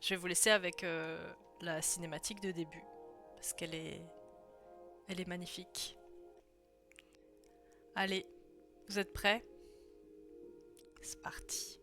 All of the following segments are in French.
Je vais vous laisser avec la cinématique de début, parce elle est magnifique. Allez, vous êtes prêts? C'est parti.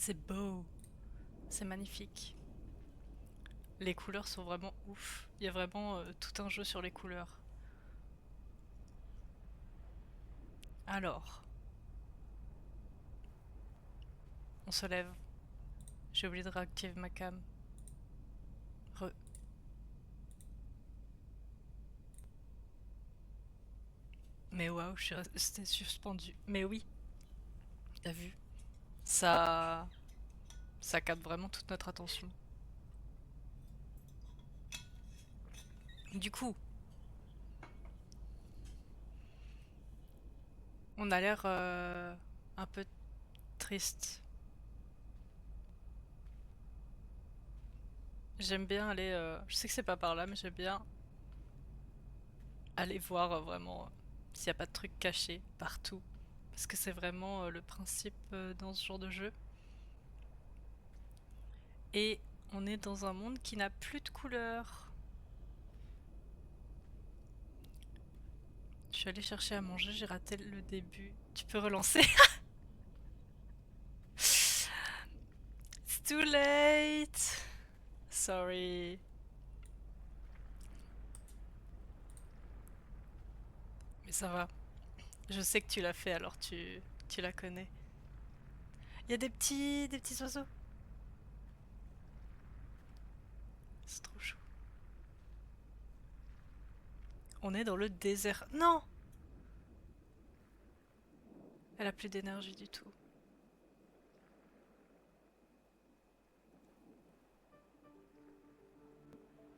C'est beau, c'est magnifique. Les couleurs sont vraiment ouf. Il y a vraiment tout un jeu sur les couleurs. Alors, on se lève. J'ai oublié de réactiver ma cam. Re. Mais waouh, je suis restée suspendue. Mais oui, t'as vu? Ça, ça capte vraiment toute notre attention. Du coup, on a l'air un peu triste. J'aime bien aller. Je sais que c'est pas par là, mais j'aime bien aller voir vraiment s'il n'y a pas de trucs cachés partout. Parce que c'est vraiment le principe dans ce genre de jeu. Et on est dans un monde qui n'a plus de couleurs. Je suis allée chercher à manger, j'ai raté le début. Tu peux relancer? It's too late. Sorry. Mais ça va. Je sais que tu l'as fait, alors tu la connais. Il y a des petits oiseaux. C'est trop chou. On est dans le désert. Non! Elle a plus d'énergie du tout.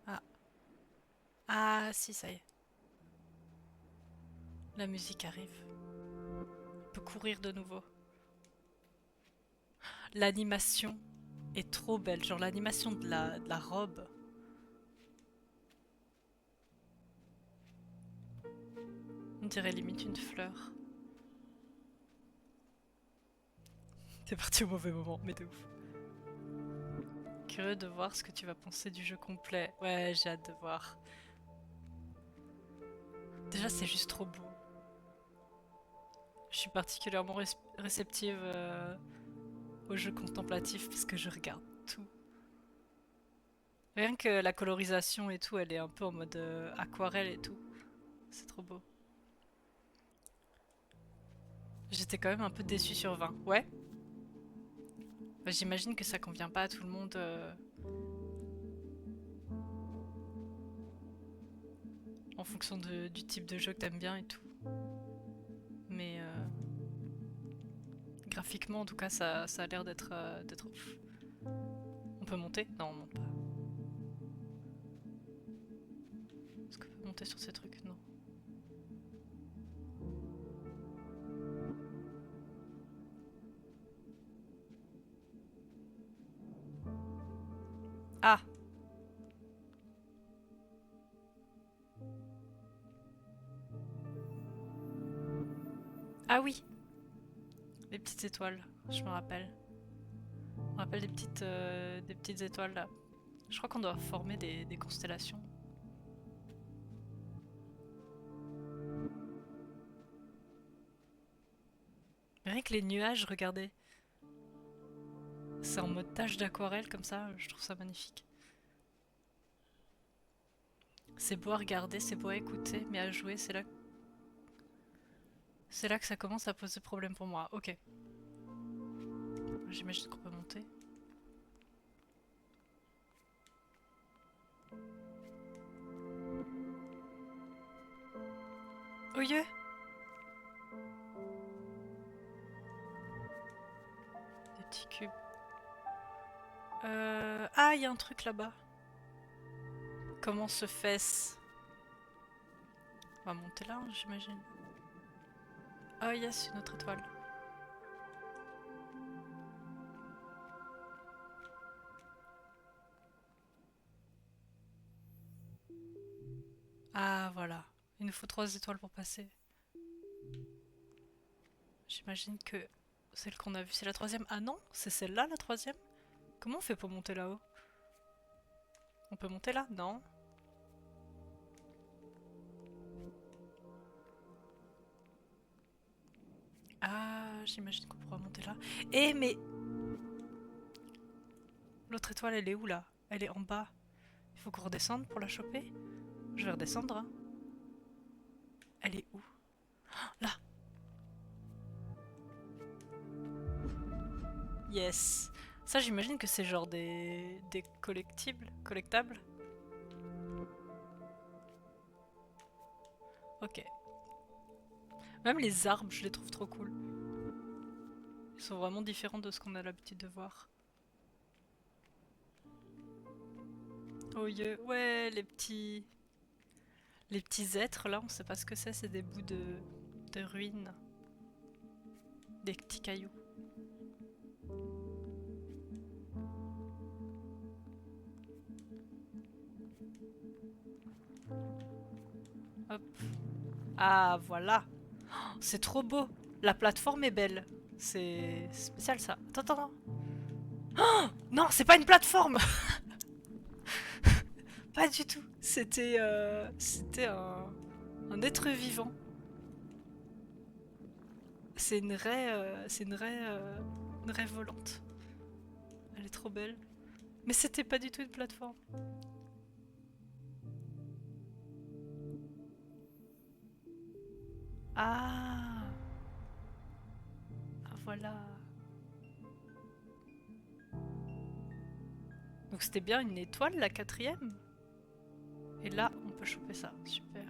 Ah. Ah, si, ça y est. La musique arrive. On peut courir de nouveau. L'animation. est trop belle. Genre l'animation de la robe. On dirait limite une fleur. T'es parti au mauvais moment, mais de ouf. Curieux de voir ce que tu vas penser du jeu complet. Ouais, j'ai hâte de voir. Déjà, c'est juste trop beau. Je suis particulièrement réceptive aux jeux contemplatifs parce que je regarde tout. Rien que la colorisation et tout, elle est un peu en mode aquarelle et tout. C'est trop beau. J'étais quand même un peu déçue sur 20. Ouais. Bah, j'imagine que ça convient pas à tout le monde. En fonction du type de jeu que t'aimes bien et tout. Mais graphiquement, en tout cas, ça a l'air d'être ouf. On peut monter? Non, on monte pas. Est-ce qu'on peut monter sur ces trucs? Non. Ah! Ah oui! Les petites étoiles, je me rappelle. Je me rappelle des petites étoiles là. Je crois qu'on doit former des constellations. Rien que les nuages, regardez. C'est en mode tache d'aquarelle comme ça, je trouve ça magnifique. C'est beau à regarder, c'est beau à écouter, mais à jouer, c'est là que ça commence à poser problème pour moi. Ok. J'imagine qu'on peut monter. Oh yeah! Des petits cubes. Ah, il y a un truc là-bas. Comment se fait-ce? On va monter là, j'imagine. Oh yes, une autre étoile. Ah voilà. Il nous faut 3 étoiles pour passer. J'imagine que celle qu'on a vue, c'est la troisième. Ah non, c'est celle-là la troisième? Comment on fait pour monter là-haut? On peut monter là? Non. Ah, j'imagine qu'on pourra monter là. Eh mais l'autre étoile, elle est où là? Elle est en bas. Il faut qu'on redescende pour la choper? Je vais redescendre, hein. Elle est où? Là! Yes! Ça, j'imagine que c'est genre des collectables? Ok. Même les arbres, je les trouve trop cool. Ils sont vraiment différents de ce qu'on a l'habitude de voir. Oh yeah. Ouais, les petits êtres là, on sait pas ce que c'est des bouts de ruines. Des petits cailloux. Hop. Ah, voilà. Oh, c'est trop beau. La plateforme est belle. C'est spécial ça. Attends, attends, attends. Oh non, c'est pas une plateforme. Pas du tout. C'était un être vivant. C'est une raie volante. Elle est trop belle. Mais c'était pas du tout une plateforme. Ah, ah voilà. Donc c'était bien une étoile la quatrième. Et là, on peut choper ça. Super.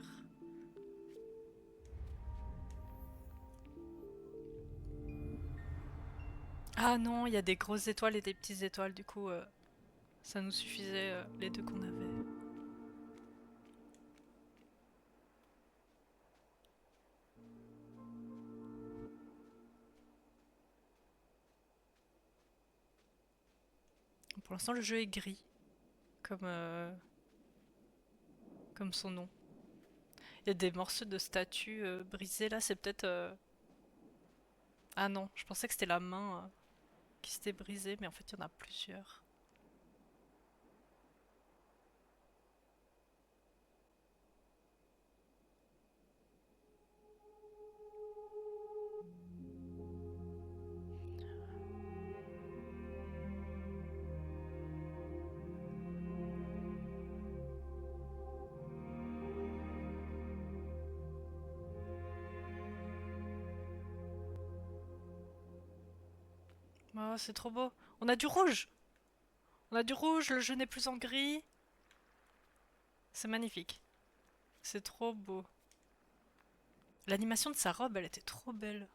Ah non, il y a des grosses étoiles et des petites étoiles. Du coup, ça nous suffisait les deux qu'on avait. l'instant, le jeu est gris, comme, comme son nom. Il y a des morceaux de statues brisés là, c'est peut-être... Ah non, je pensais que c'était la main qui s'était brisée, mais en fait il y en a plusieurs. Oh, c'est trop beau. On a du rouge! On a du rouge, le jeu n'est plus en gris. C'est magnifique. C'est trop beau. L'animation de sa robe, elle était trop belle.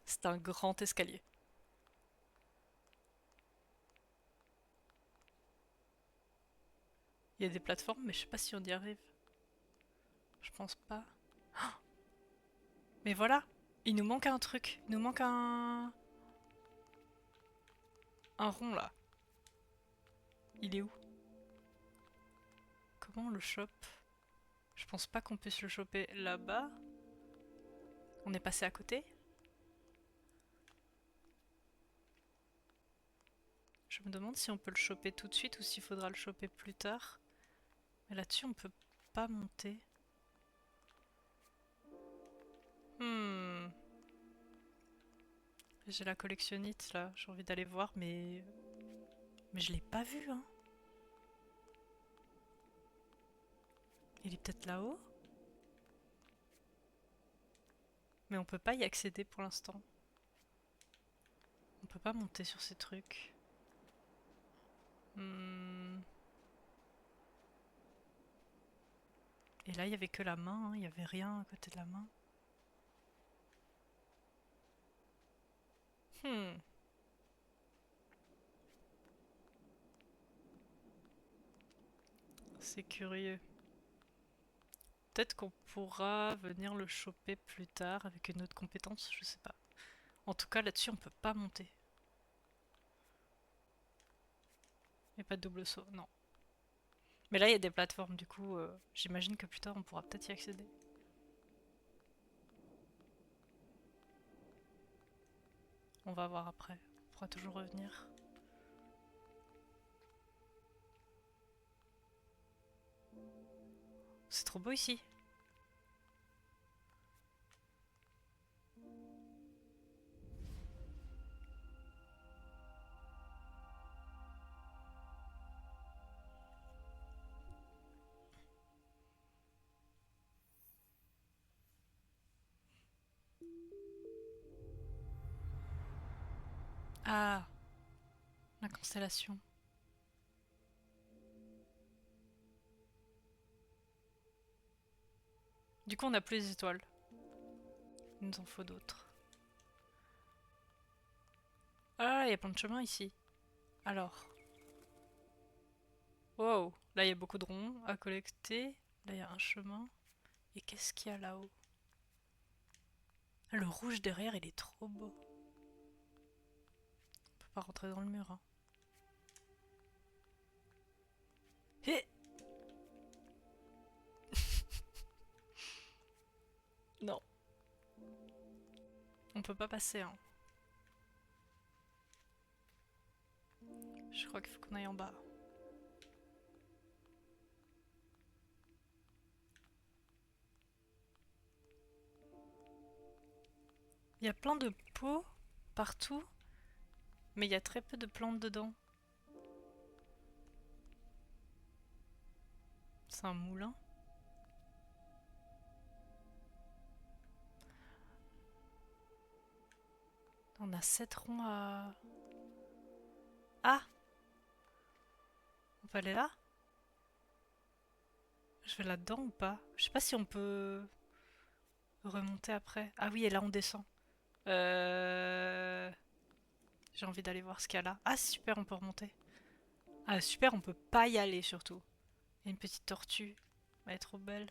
C'est un grand escalier. Il y a des plateformes, mais je sais pas si on y arrive. Je pense pas. Mais voilà! Il nous manque un truc. Il nous manque un rond là. Il est où? Comment on le chope? Je pense pas qu'on puisse le choper là-bas. On est passé à côté. Je me demande si on peut le choper tout de suite ou s'il faudra le choper plus tard. Mais là-dessus, on peut pas monter. Hmm. J'ai la collectionnite là, j'ai envie d'aller voir, mais je l'ai pas vu, hein. Il est peut-être là-haut? Mais on peut pas y accéder pour l'instant. On peut pas monter sur ces trucs. Hmm. Et là, il y avait que la main, hein. Il y avait rien à côté de la main. Hmm. C'est curieux. Peut-être qu'on pourra venir le choper plus tard avec une autre compétence, je sais pas. En tout cas, là-dessus, on peut pas monter. Il n'y a pas de double saut, non. Mais là, il y a des plateformes, du coup, j'imagine que plus tard, on pourra peut-être y accéder. On va voir après. On pourra toujours revenir. C'est trop beau ici. Ah, la constellation. Du coup, on n'a plus les étoiles. Il nous en faut d'autres. Ah, il y a plein de chemins ici. Alors. Wow, là, il y a beaucoup de ronds à collecter. Là, il y a un chemin. Et qu'est-ce qu'il y a là-haut? Ah, le rouge derrière, il est trop beau. On peut pas rentrer dans le mur, hein. Hé! Non. On peut pas passer, hein. Je crois qu'il faut qu'on aille en bas. Il y a plein de pots partout, mais il y a très peu de plantes dedans. C'est un moulin. On a 7 ronds à... Ah! On peut aller là? Je vais là-dedans ou pas? Je sais pas si on peut remonter après. Ah oui, et là on descend. J'ai envie d'aller voir ce qu'il y a là. Ah super, on peut remonter. Ah super, on peut pas y aller surtout. Il y a une petite tortue. Elle est trop belle.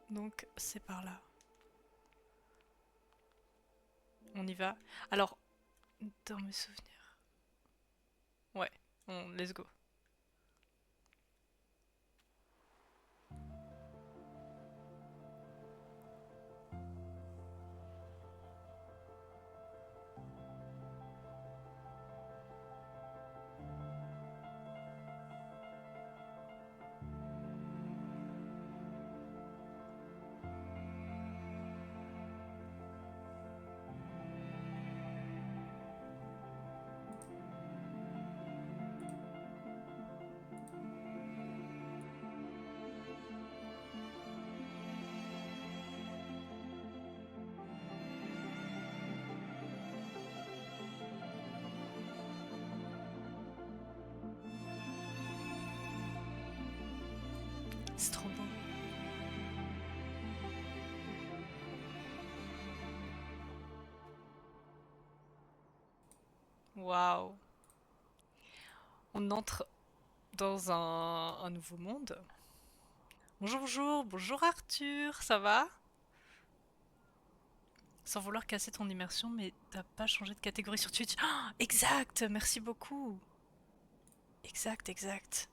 Donc c'est par là. On y va. Alors, dans mes souvenirs. Ouais, let's go. C'est trop beau. Waouh. On entre dans un nouveau monde. Bonjour, bonjour, bonjour Arthur, ça va? Sans vouloir casser ton immersion, mais t'as pas changé de catégorie sur Twitch. Ah, exact, merci beaucoup. Exact, exact.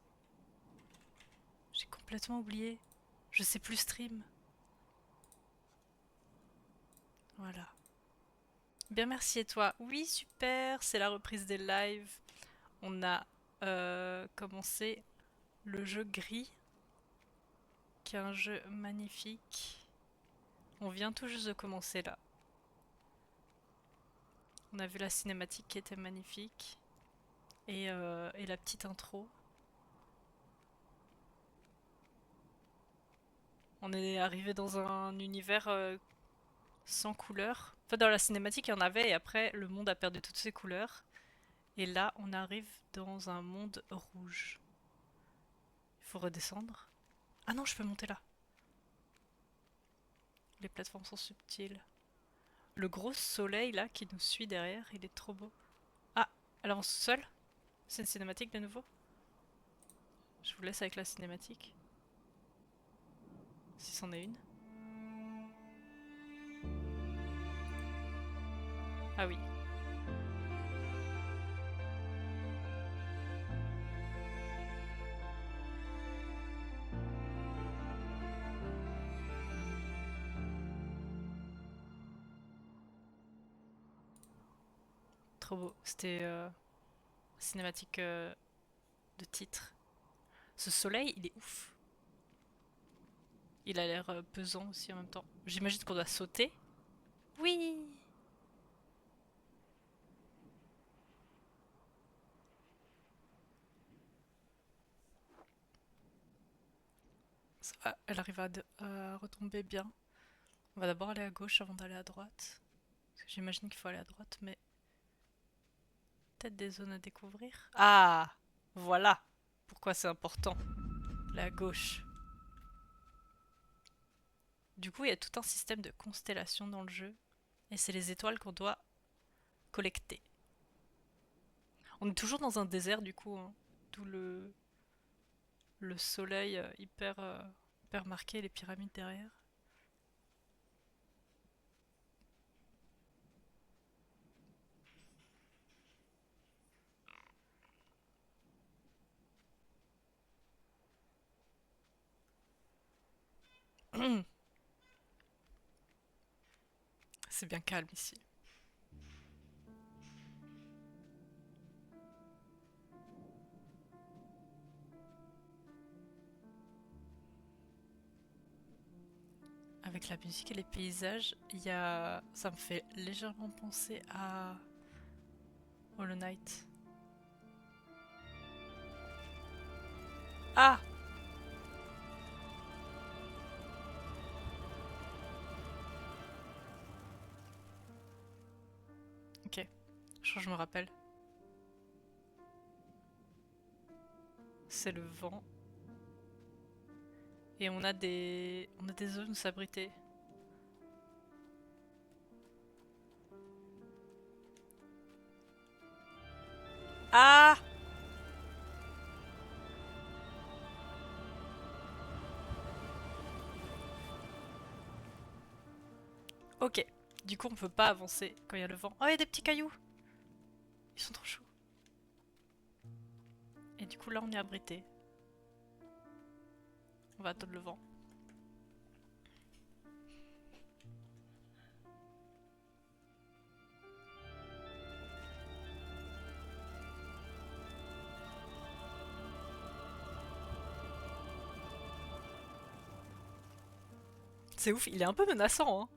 J'ai complètement oublié. Je sais plus stream. Voilà. Bien, merci et toi? Oui, super, c'est la reprise des lives. On a commencé le jeu Gris, qui est un jeu magnifique. On vient tout juste de commencer là. On a vu la cinématique qui était magnifique. Et la petite intro. On est arrivé dans un univers sans couleurs. Enfin, dans la cinématique, il y en avait, et après, le monde a perdu toutes ses couleurs. Et là, on arrive dans un monde rouge. Il faut redescendre. Ah non, je peux monter là. Les plateformes sont subtiles. Le gros soleil là qui nous suit derrière, il est trop beau. Ah, elle avance seule. C'est une cinématique de nouveau. Je vous laisse avec la cinématique. Si c'en est une. Ah oui. Trop beau. C'était cinématique de titre. Ce soleil, il est ouf. Il a l'air pesant aussi en même temps. J'imagine qu'on doit sauter. Oui. Ça va, elle arrive à retomber bien. On va d'abord aller à gauche avant d'aller à droite. Parce que j'imagine qu'il faut aller à droite, mais peut-être des zones à découvrir. Ah, voilà pourquoi c'est important. La gauche. Du coup, il y a tout un système de constellations dans le jeu. Et c'est les étoiles qu'on doit collecter. On est toujours dans un désert du coup, hein. D'où le soleil hyper marqué, les pyramides derrière. C'est bien calme ici. Avec la musique et les paysages, ça me fait légèrement penser à Hollow Knight. Ah! Ok, je crois que je me rappelle. C'est le vent. Et on a des zones où s'abriter. Ah! Ok. Du coup, on peut pas avancer quand il y a le vent. Oh, il y a des petits cailloux! Ils sont trop chauds. Et du coup, là, on est abrité. On va attendre le vent. C'est ouf, il est un peu menaçant, hein.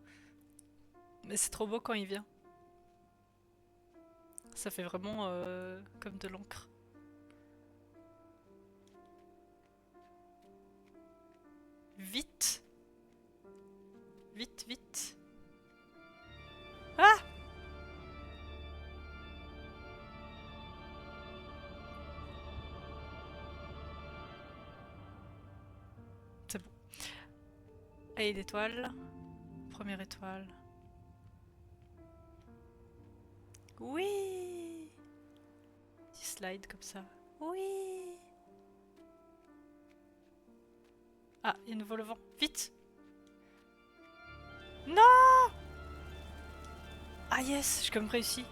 Mais c'est trop beau quand il vient. Ça fait vraiment comme de l'encre. Vite! Vite, vite! Ah! C'est bon. Allez, l'étoile. Première étoile. Oui! Petit slide comme ça. Oui! Ah, il y a nouveau le vent. Vite! Non! Ah yes, j'ai comme réussi.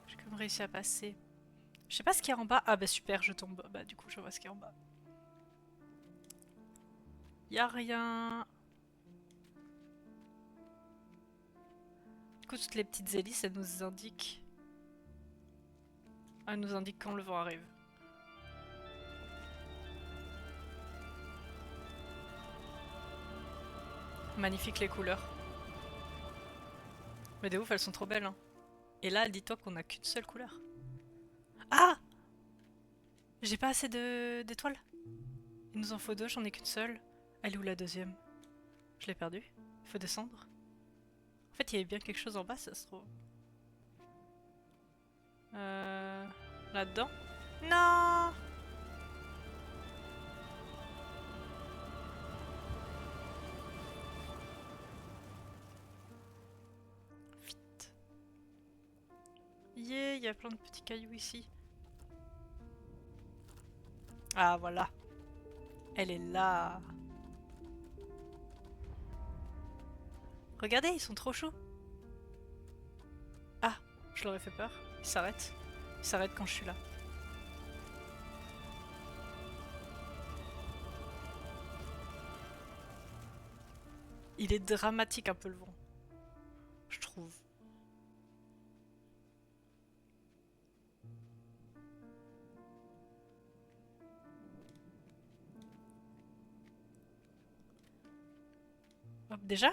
J'ai comme réussi à passer. Je sais pas ce qu'il y a en bas. Ah bah super, je tombe. Bah du coup, je vois ce qu'il y a en bas. Y a rien. Du coup, toutes les petites hélices, elles nous indiquent. Elles nous indiquent quand le vent arrive. Magnifique les couleurs. Mais de ouf, elles sont trop belles, hein. Et là, dis-toi qu'on a qu'une seule couleur. Ah! J'ai pas assez d'étoiles. Il nous en faut deux, j'en ai qu'une seule. Elle est où la deuxième? Je l'ai perdue. Il faut descendre. En fait, il y avait bien quelque chose en bas, ça se trouve. Euh... Là-dedans? Non! Vite. Yeah, il y a plein de petits cailloux ici. Ah, voilà. Elle est là. Regardez, ils sont trop chauds. Ah, je leur ai fait peur. Ils s'arrêtent. Ils s'arrêtent quand je suis là. Il est dramatique un peu le vent. Je trouve. Hop, déjà?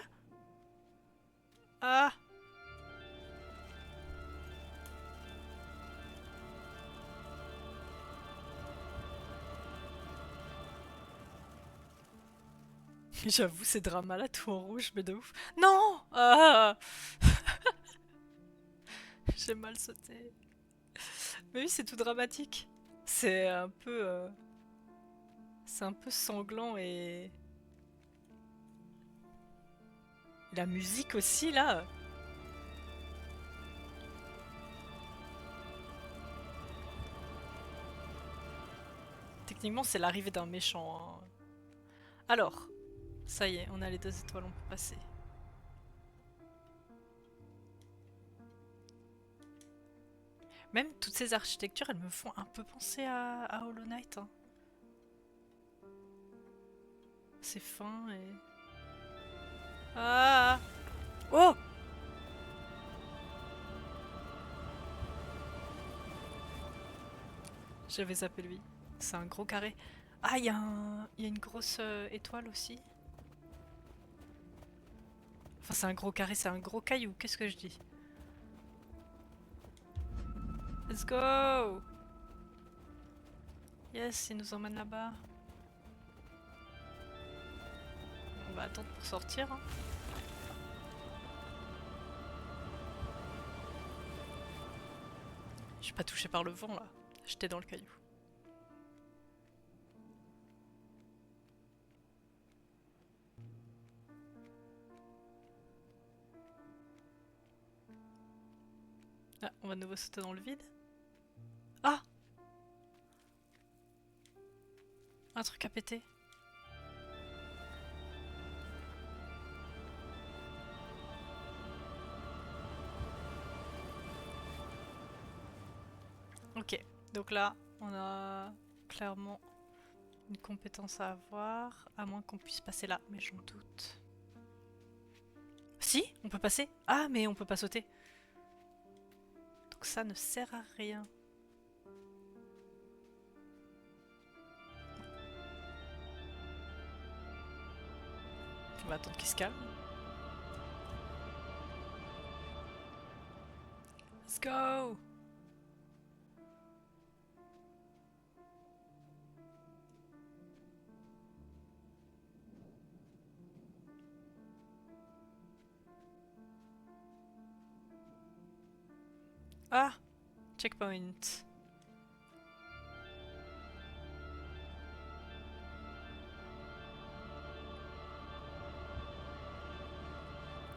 Ah! J'avoue, ces dramas-là, tout en rouge, mais de ouf. Non! Ah! J'ai mal sauté. Mais oui, c'est tout dramatique. C'est un peu... c'est un peu sanglant et... La musique aussi, là. Techniquement, c'est l'arrivée d'un méchant, hein. Alors, ça y est, on a les deux étoiles, on peut passer. Même toutes ces architectures, elles me font un peu penser à Hollow Knight, hein. C'est fin et... Ah! Oh! J'avais zappé lui. C'est un gros carré. Ah, il y a une grosse étoile aussi. Enfin, c'est un gros carré, c'est un gros caillou. Qu'est-ce que je dis? Let's go! Yes, il nous emmène là-bas. On va attendre pour sortir, hein. Je suis pas touché par le vent là. J'étais dans le caillou. Ah, on va de nouveau sauter dans le vide. Ah! Un truc à péter. Ok, donc là, on a clairement une compétence à avoir, à moins qu'on puisse passer là, mais j'en doute. Si, on peut passer. Ah, mais on peut pas sauter. Donc ça ne sert à rien. On va attendre qu'il se calme. Let's go! Ah! Checkpoint.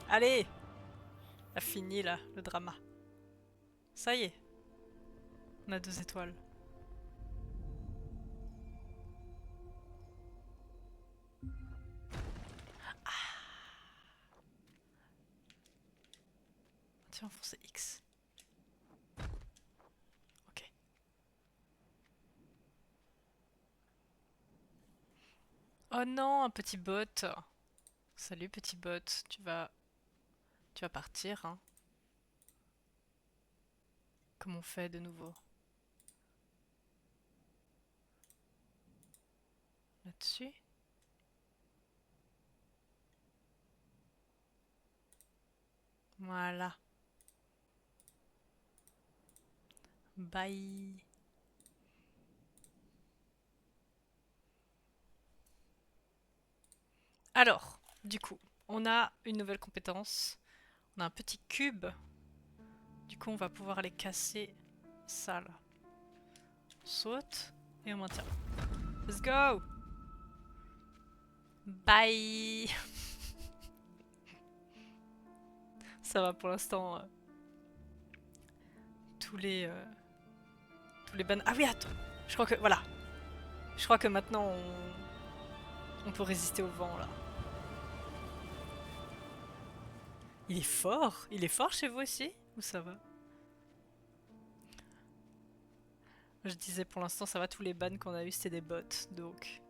Allez! A fini là, le drama. Ça y est. On a 2 étoiles. Tiens, enfoncer X. Ok. Oh non, un petit bot. Salut petit bot, tu vas partir, hein. Comment on fait de nouveau? Là-dessus? Voilà. Bye. Alors, du coup, on a une nouvelle compétence. On a un petit cube. Du coup, on va pouvoir aller casser ça là. On saute et on maintient. Let's go! Bye! Ça va pour l'instant. Tous les... tous les ban... Ah oui, attends! Je crois que... Voilà. Je crois que maintenant, on peut résister au vent là. Il est fort! Il est fort chez vous aussi? Ou ça va? Je disais pour l'instant ça va, tous les bans qu'on a eu c'était des bots, donc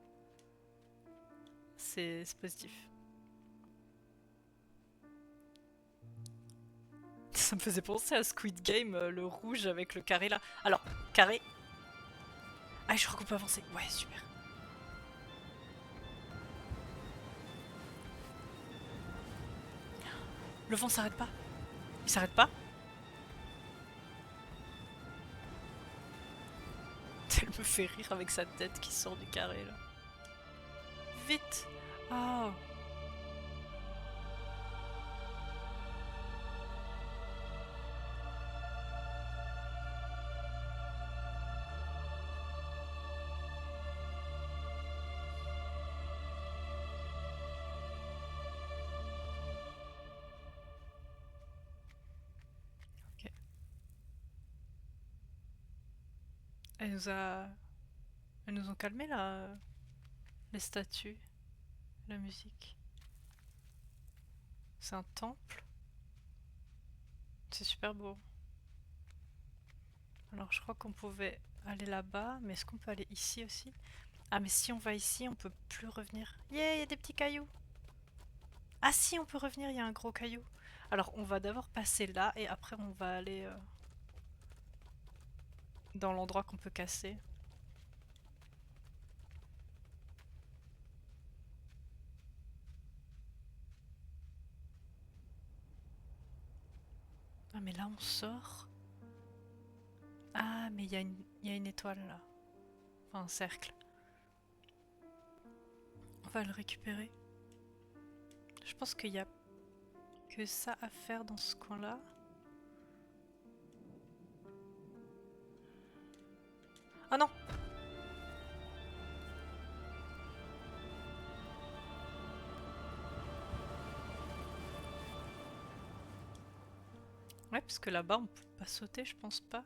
c'est positif. Ça me faisait penser à Squid Game, le rouge avec le carré là. Alors, carré. Ah, je crois qu'on peut avancer. Ouais, super. Le vent s'arrête pas. Il s'arrête pas. Elle me fait rire avec sa tête qui sort du carré là. Vite! Oh! Ok. Elle nous a. Elles nous ont calmé là. Les statues. La musique. C'est un temple. C'est super beau. Alors je crois qu'on pouvait aller là-bas, mais est-ce qu'on peut aller ici aussi? Ah mais si on va ici, on peut plus revenir. Yeah, il y a des petits cailloux. Ah si, on peut revenir, il y a un gros caillou. Alors on va d'abord passer là et après on va aller dans l'endroit qu'on peut casser. Ah mais là on sort. Ah mais il y a une étoile là. Enfin un cercle. On va le récupérer. Je pense qu'il y a que ça à faire dans ce coin-là. Ah non! Ouais, Ouais, parce que là-bas on peut pas sauter, je pense pas.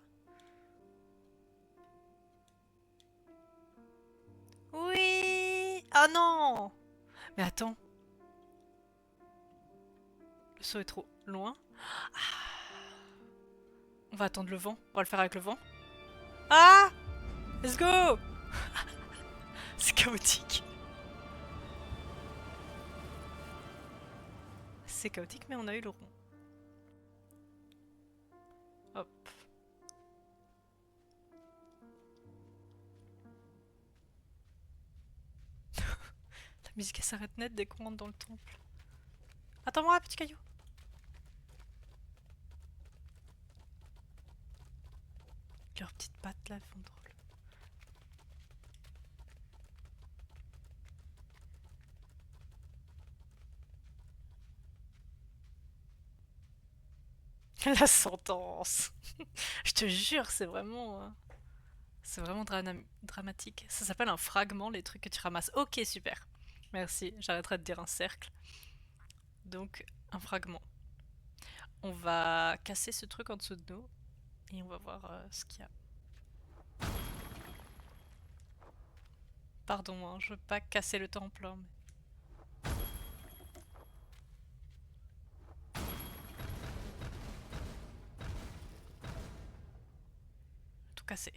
Oui! Ah non! Mais attends, le saut est trop loin. On va attendre le vent. On va le faire avec le vent. Ah! Let's go! C'est chaotique. C'est chaotique, mais on a eu le rond. Hop. La musique elle s'arrête net dès qu'on rentre dans le temple. Attends-moi, petit caillou. Leurs petites pattes là, elles font drôle. La sentence. Je te jure, c'est vraiment... c'est vraiment dramatique. Ça s'appelle un fragment, les trucs que tu ramasses. Ok, super. Merci, j'arrêterai de dire un cercle. Donc, un fragment. On va casser ce truc en dessous de nous. Et on va voir ce qu'il y a. Pardon, hein, je veux pas casser le temple. Hein, tout casser.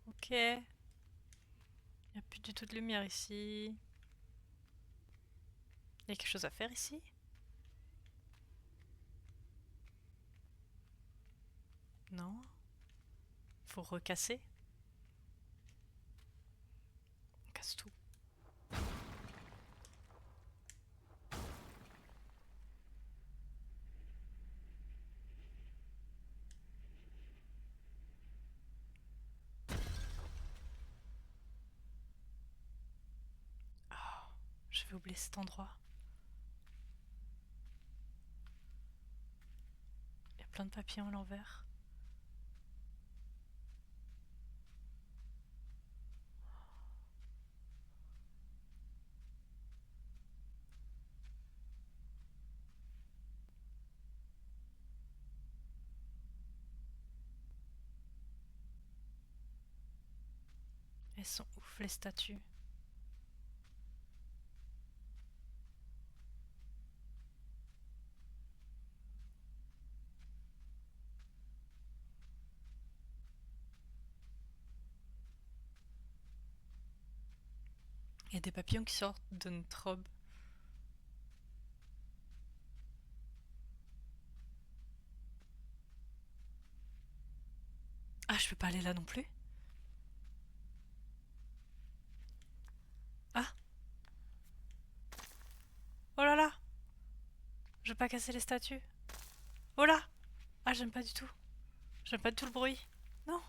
Ok. Il n'y a plus du tout de lumière ici. Il y a quelque chose à faire ici? Non? Faut recasser? On casse tout. Oh, je vais oublier cet endroit. Il y a plein de papillons à l'envers. Elles sont ouf les statues. Il y a des papillons qui sortent de notre robe. Ah, je peux pas aller là non plus? Ah! Oh là là! Je veux pas casser les statues. Oh là! Ah, j'aime pas du tout. J'aime pas du tout le bruit. Non!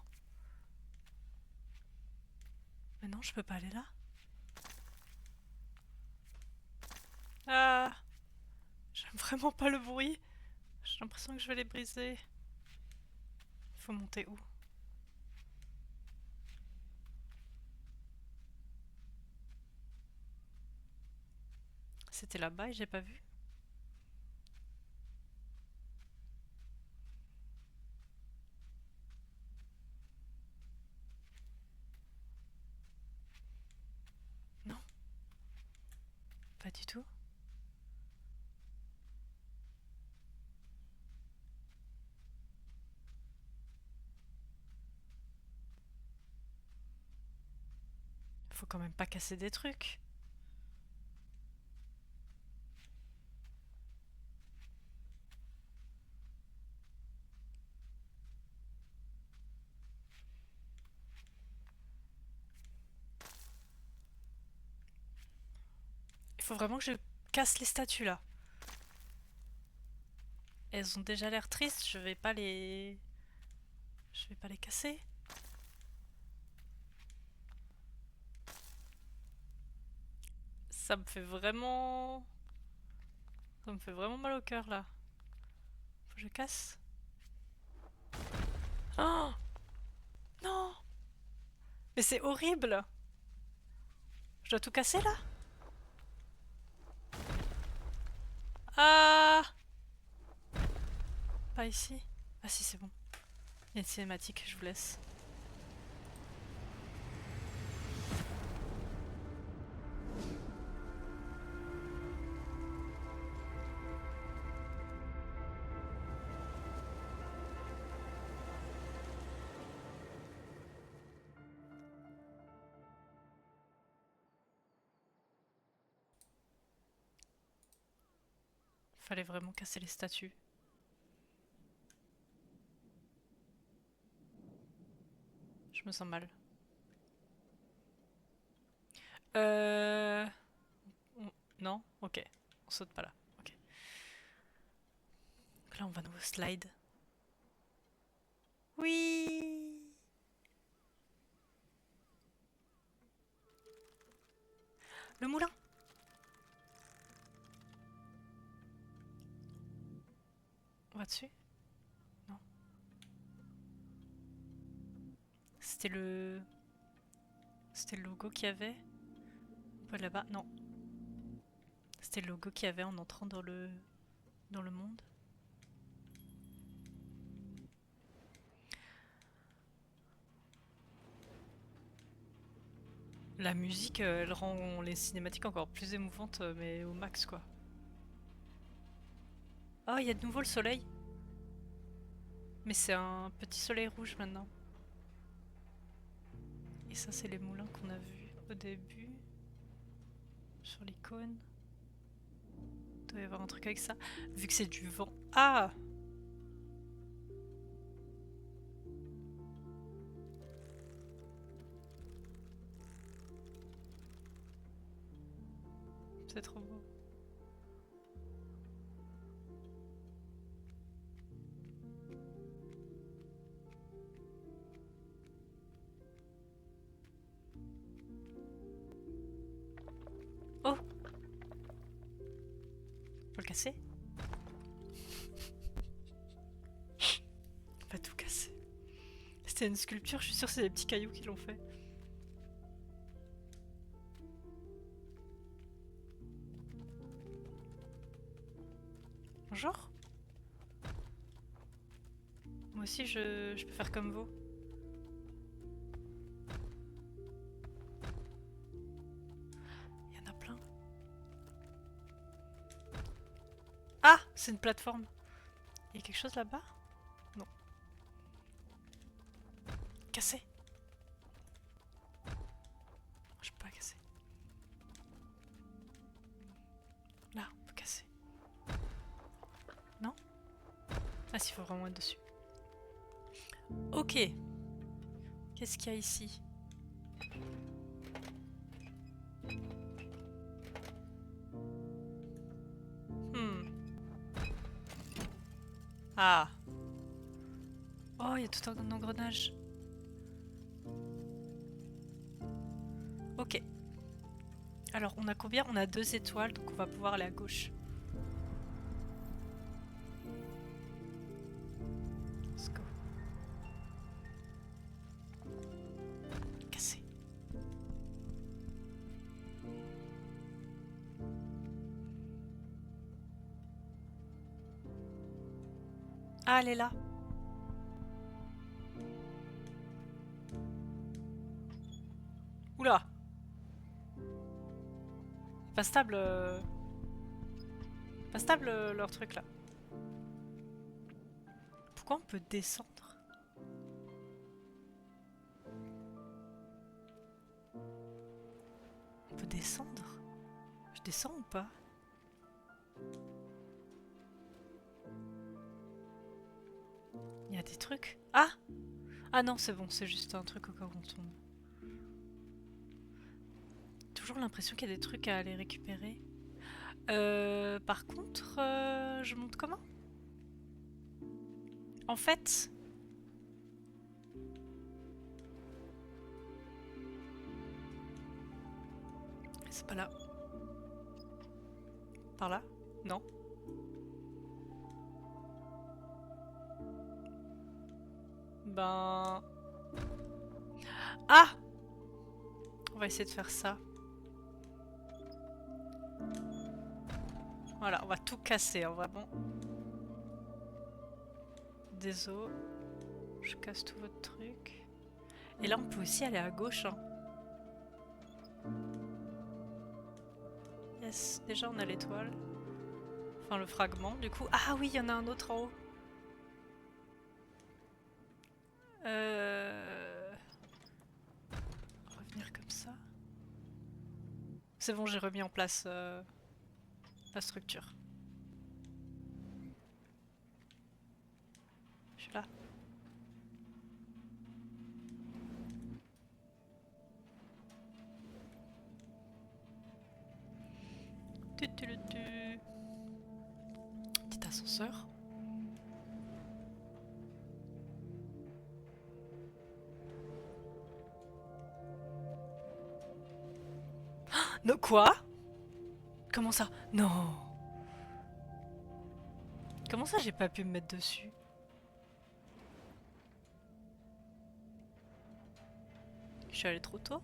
Mais non, je peux pas aller là. Ah! J'aime vraiment pas le bruit. J'ai l'impression que je vais les briser. Faut monter où? C'était là-bas et j'ai pas vu. Non, pas du tout. Faut quand même pas casser des trucs. Il faut vraiment que je casse les statues là. Elles ont déjà l'air tristes, je vais pas les... Je vais pas les casser. Ça me fait vraiment... Ça me fait vraiment mal au cœur là. Faut que je casse. Oh non! Mais c'est horrible! Je dois tout casser là? Ah! Pas ici. Ah si, c'est bon. Il y a une cinématique, je vous laisse. Fallait vraiment casser les statues. Je me sens mal. Euh... Non? Ok. On saute pas là. Ok. Donc là, on va nouveau slide. Oui! Le moulin! On va dessus? Non. C'était le... C'était le logo qu'il y avait? On peut là-bas? Non. C'était le logo qu'il y avait en entrant dans le... dans le monde. La musique, elle rend les cinématiques encore plus émouvantes, mais au max quoi. Oh, il y a de nouveau le soleil. Mais c'est un petit soleil rouge maintenant. Et ça, c'est les moulins qu'on a vus au début. Sur l'icône. Il doit y avoir un truc avec ça. Vu que c'est du vent. Ah! C'est trop beau. Oh! Faut le casser? On va tout casser. C'était une sculpture, je suis sûre que c'est des petits cailloux qui l'ont fait. Bonjour? Moi aussi, je peux faire comme vous. Il y en a plein. Ah! C'est une plateforme. Il y a quelque chose là-bas? Non. Casser! Je peux pas casser. Là, on peut casser. Non? Ah si, il faut vraiment être dessus. Ok. Qu'est-ce qu'il y a ici? Hmm. Ah. Oh, il y a tout un engrenage. Ok. Alors, on a combien? On a 2 étoiles, donc on va pouvoir aller à gauche. Let's go. Casser. Ah, elle est là. Oula. Pas stable. Pas stable leur truc là. Pourquoi on peut descendre? On peut descendre? Je descends ou pas? Il y a des trucs. Ah! Ah non, c'est bon, c'est juste un truc au cas où on tombe. Toujours l'impression qu'il y a des trucs à aller récupérer. Par contre, je monte comment? En fait... C'est pas là. Par là? Non. Ben... Ah! On va essayer de faire ça. Voilà, on va tout casser, hein, vraiment. Désolé. Je casse tout votre truc. Et là, on peut aussi aller à gauche. Hein. Yes, déjà on a l'étoile. Enfin, le fragment, du coup. Ah oui, il y en a un autre en haut. Revenir comme ça. C'est bon, j'ai remis en place la structure. Je suis là. Petit ascenseur. Non, quoi? Comment ça? Non. Comment ça j'ai pas pu me mettre dessus? Je suis allée trop tôt?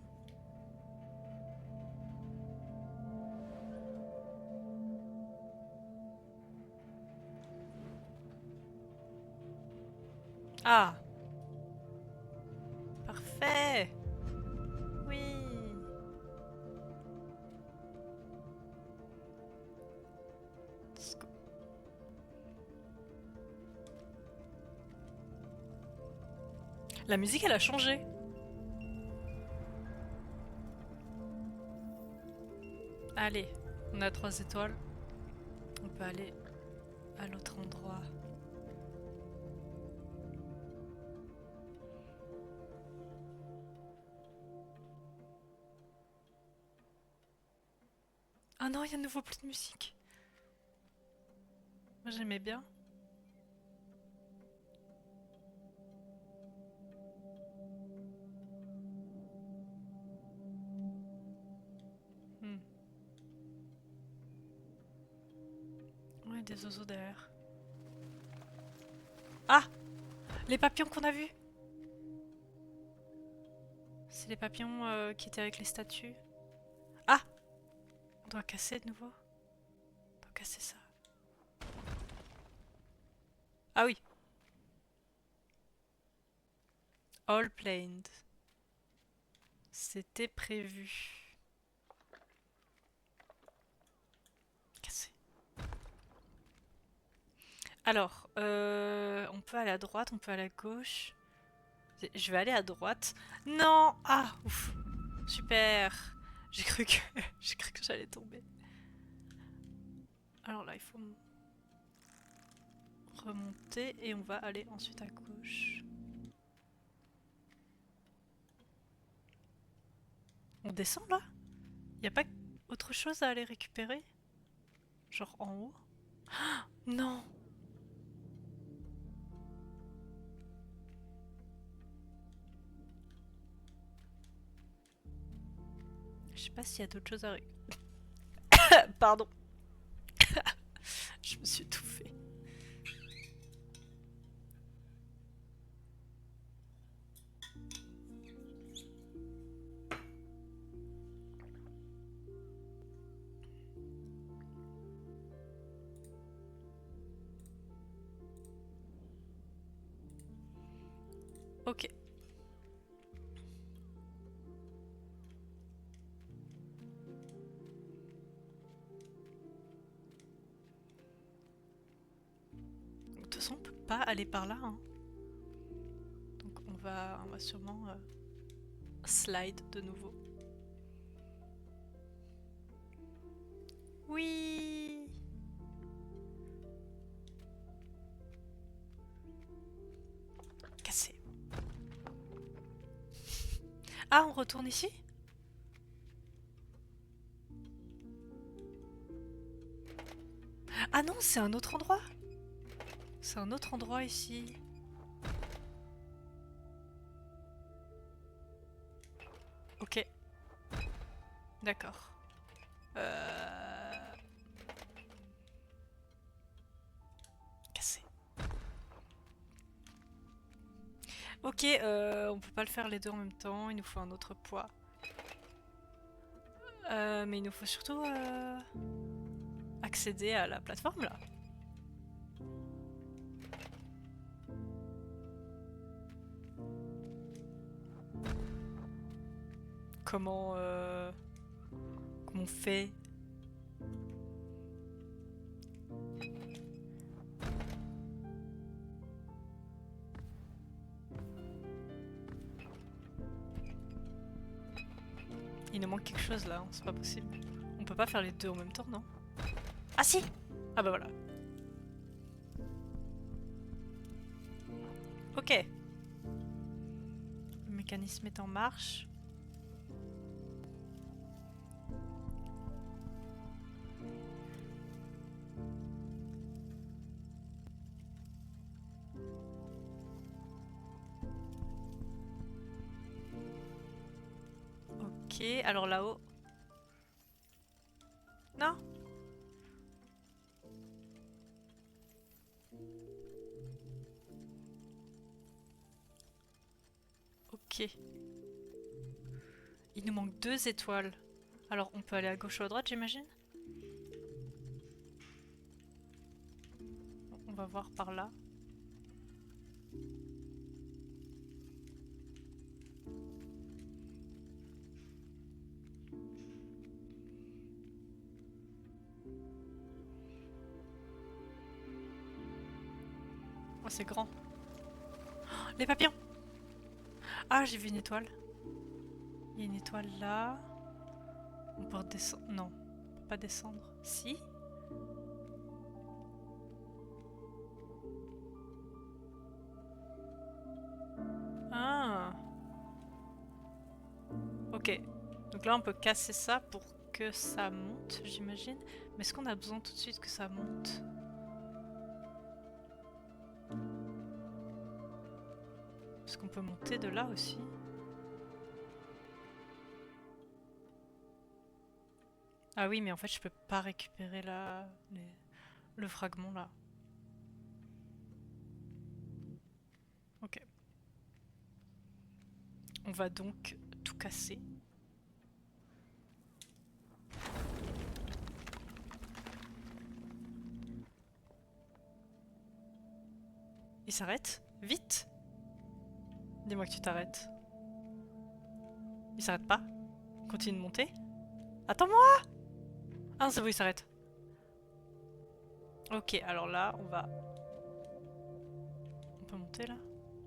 Ah! Parfait! Oui! Let's go. La musique elle a changé. Allez, on a 3 étoiles. On peut aller à l'autre endroit. Ah non, il y a de nouveau plus de musique. Moi j'aimais bien. Hmm. Ouais, des oiseaux derrière. Ah! Les papillons qu'on a vus! C'est les papillons qui étaient avec les statues. Ah! On doit casser de nouveau. On doit casser ça. Ah oui! All planed. C'était prévu. Casser. Alors, on peut aller à droite, on peut aller à gauche. Je vais aller à droite. Non! Ah! Ouf! Super! J'ai cru que j'ai cru que j'allais tomber. Alors là, il faut remonter et on va aller ensuite à gauche. On descend là? Y a pas autre chose à aller récupérer? Genre en haut? Ah, non! Je sais pas s'il y a d'autres choses à Pardon. Je me suis étouffée. Ok. De toute façon, on peut pas aller par là. Hein. Donc on va sûrement slide de nouveau. Oui. Cassé. Ah, on retourne ici? Ah non, c'est un autre endroit. C'est un autre endroit ici. Ok. D'accord. Cassé. Ok, on peut pas le faire les deux en même temps, il nous faut un autre poids. Mais il nous faut surtout... Ah, accéder à la plateforme là. Comment on fait? Il nous manque quelque chose là, hein, c'est pas possible. On peut pas faire les deux en même temps, non? Ah si! Ah bah voilà. Ok. Le mécanisme est en marche. Ok, alors là-haut. Non? Ok. Il nous manque 2 étoiles. Alors on peut aller à gauche ou à droite, j'imagine? On va voir par là. Oh, c'est grand. Oh, les papillons! Ah, j'ai vu une étoile. Il y a une étoile là. On peut redescendre. Non, on peut pas descendre. Si? Ah! Ok. Donc là, on peut casser ça pour que ça monte, j'imagine. Mais est-ce qu'on a besoin tout de suite que ça monte? Est-ce qu'on peut monter de là aussi? Ah oui, mais en fait, je peux pas récupérer le fragment là. Ok. On va donc tout casser. Il s'arrête? Vite! Dis-moi que tu t'arrêtes. Il s'arrête pas? Il continue de monter? Attends-moi! Ah non, c'est bon, il s'arrête. Ok, alors là, on va... On peut monter là?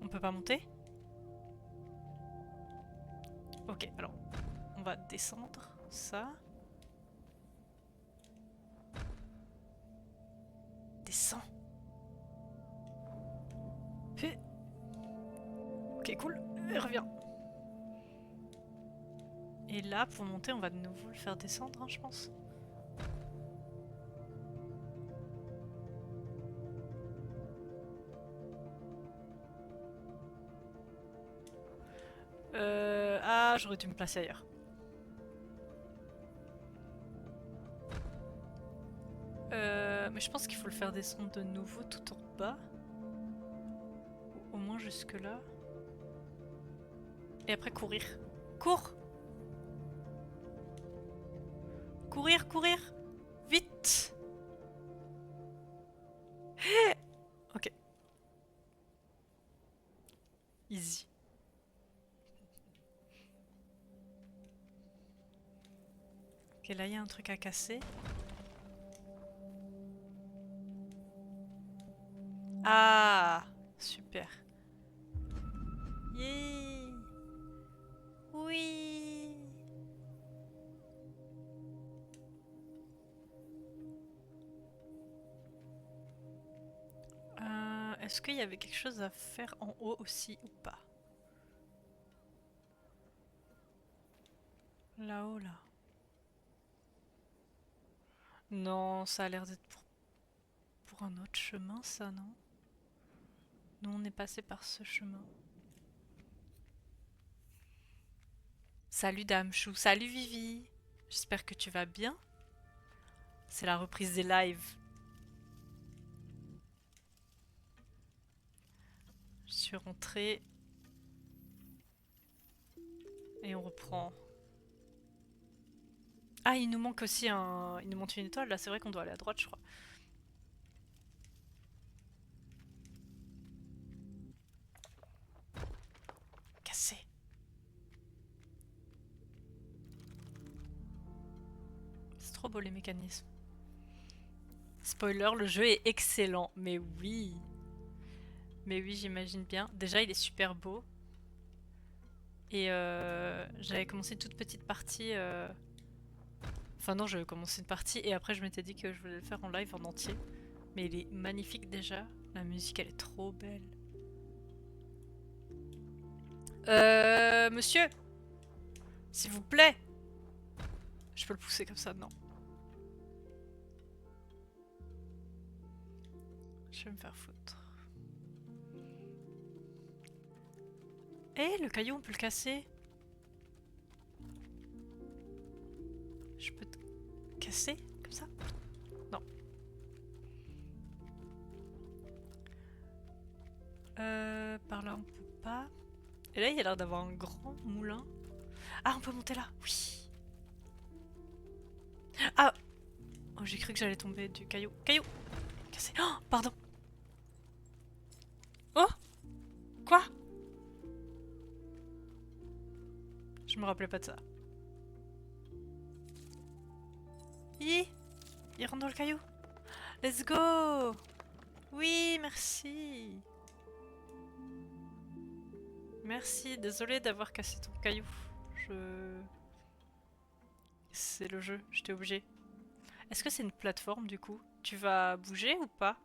On peut pas monter? Ok, alors, on va descendre ça. Descends. Ok, cool. Et reviens. Et là, pour monter, on va de nouveau le faire descendre, hein, je pense. Ah, j'aurais dû me placer ailleurs. Mais je pense qu'il faut le faire descendre de nouveau tout en bas. Ou au moins jusque là. Et après courir. Cours! Courir, courir! Vite! Ok. Easy. Ok, là il y a un truc à casser. Ah! Super. Yeah! Oui! Est-ce qu'il y avait quelque chose à faire en haut aussi ou pas? Là-haut, là. Non, ça a l'air d'être pour un autre chemin, ça, non? Nous, on est passé par ce chemin. Salut Dame Chou, salut Vivi! J'espère que tu vas bien. C'est la reprise des lives. Je suis rentrée. Et on reprend. Ah, il nous manque aussi un... Il nous manque une étoile, là, c'est vrai qu'on doit aller à droite, je crois. Cassé. C'est trop beau les mécanismes. Spoiler, le jeu est excellent. Mais oui. Mais oui, j'imagine bien. Déjà, il est super beau. Et j'avais commencé une toute petite partie. Enfin non, j'avais commencé une partie et après je m'étais dit que je voulais le faire en live en entier. Mais il est magnifique déjà. La musique, elle est trop belle. Monsieur, s'il vous plaît. Je peux le pousser comme ça, non. Je vais me faire foutre. Eh, le caillou, on peut le casser. Je peux te casser comme ça? Non. Par là, on peut pas. Et là, il y a l'air d'avoir un grand moulin. Ah, on peut monter là. Oui. Ah. Oh, j'ai cru que j'allais tomber du caillou. Caillou. Cassé. Oh, pardon. Oh. Quoi? Je me rappelais pas de ça. Hi. Il rentre dans le caillou. Let's go. Oui, merci. Merci, désolé d'avoir cassé ton caillou. Je... C'est le jeu, j'étais obligée. Est-ce que c'est une plateforme du coup? Tu vas bouger ou pas?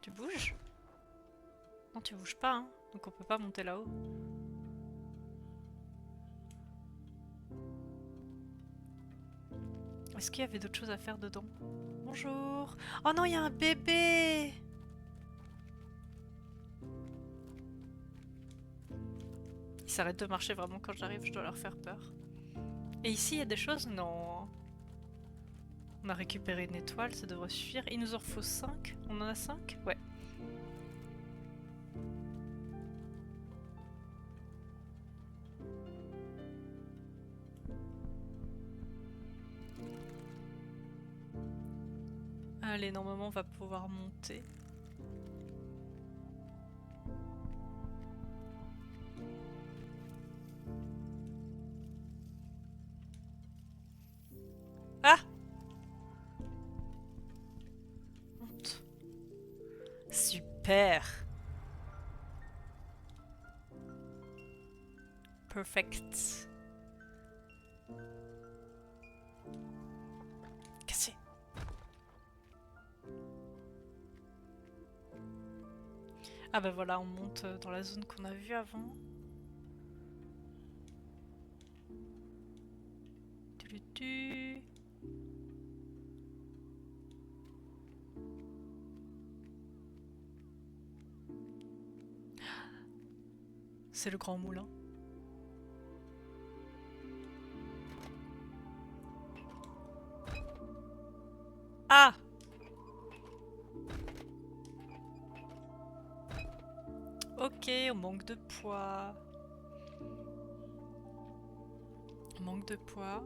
Tu bouges? Non, tu bouges pas, hein. Donc on peut pas monter là-haut. Est-ce qu'il y avait d'autres choses à faire dedans? Bonjour. Oh non, il y a un bébé! Ils s'arrêtent de marcher vraiment quand j'arrive, je dois leur faire peur. Et ici, il y a des choses? Non. On a récupéré une étoile, ça devrait suffire. Il nous en faut 5. On en a 5? Ouais. Allez, normalement, on va pouvoir monter. Ah! Monte. Super! Perfect. Cassé. Ah bah voilà, on monte dans la zone qu'on a vue avant. Tu. C'est le grand moulin. Ah! Ok, on manque de poids. On manque de poids.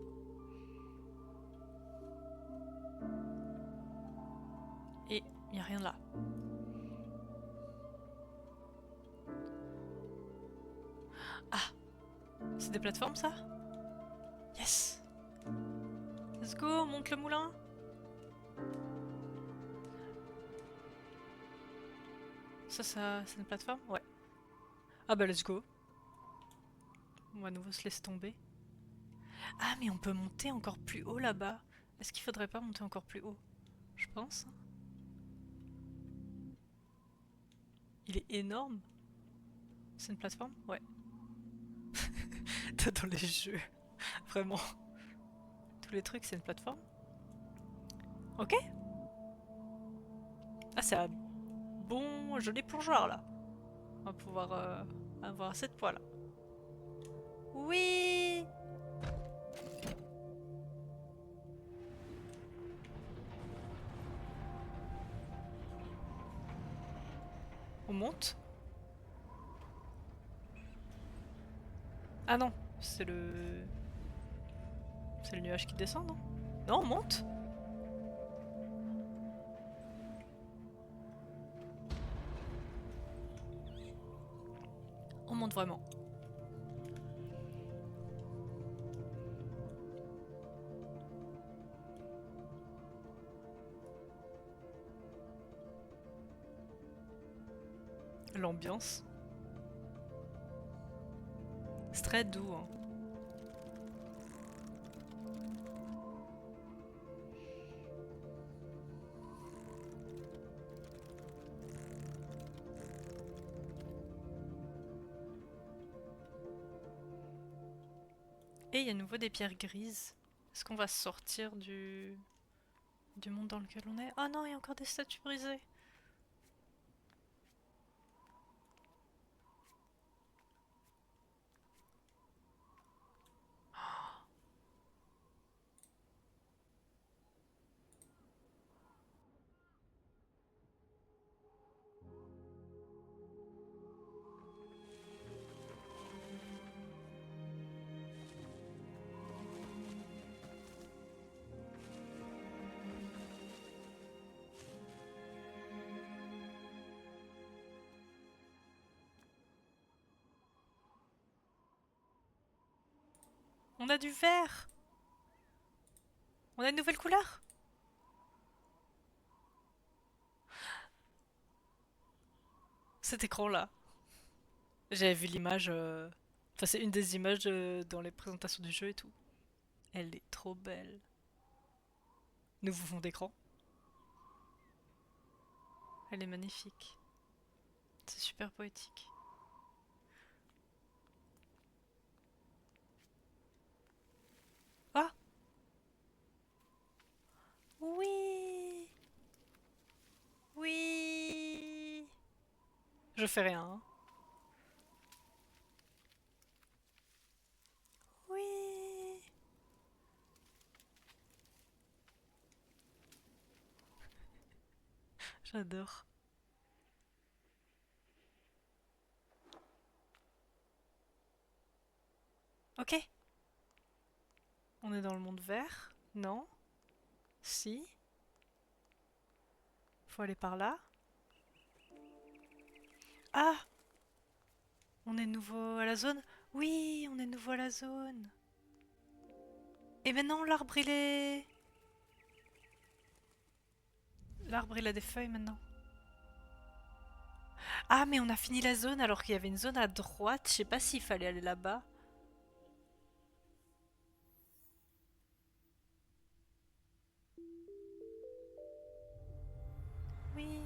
Et il n'y a rien là. Ah! C'est des plateformes ça? Yes! Let's go, on monte le moulin. Ça c'est une plateforme? Ouais. Ah bah let's go. On va à nouveau se laisser tomber. Ah mais on peut monter encore plus haut là-bas. Est-ce qu'il faudrait pas monter encore plus haut? Je pense. Il est énorme. C'est une plateforme? Ouais. Dans les jeux. Vraiment. Tous les trucs, c'est une plateforme. Ok. Ah, c'est un bon, joli plongeoir là. On va pouvoir avoir assez de poids là. Oui. On monte. Ah non, c'est le... C'est le nuage qui descend, non? Non, on monte. On monte vraiment. L'ambiance. C'est très doux. Hein. Et il y a à nouveau des pierres grises. Est-ce qu'on va sortir du monde dans lequel on est? Oh non, il y a encore des statues brisées. On a du vert. On a une nouvelle couleur. Cet écran-là. J'avais vu l'image. Enfin, c'est une des images dans les présentations du jeu et tout. Elle est trop belle. Nouveau fond d'écran. Elle est magnifique. C'est super poétique. Ah! Oui! Oui! Je fais rien. Hein. Oui! J'adore. Ok. On est dans le monde vert? Non? Si? Faut aller par là? Ah! On est nouveau à la zone? Oui, on est nouveau à la zone. Et maintenant l'arbre il est... L'arbre il a des feuilles maintenant. Ah mais on a fini la zone alors qu'il y avait une zone à droite. Je sais pas s'il fallait aller là-bas. Oui.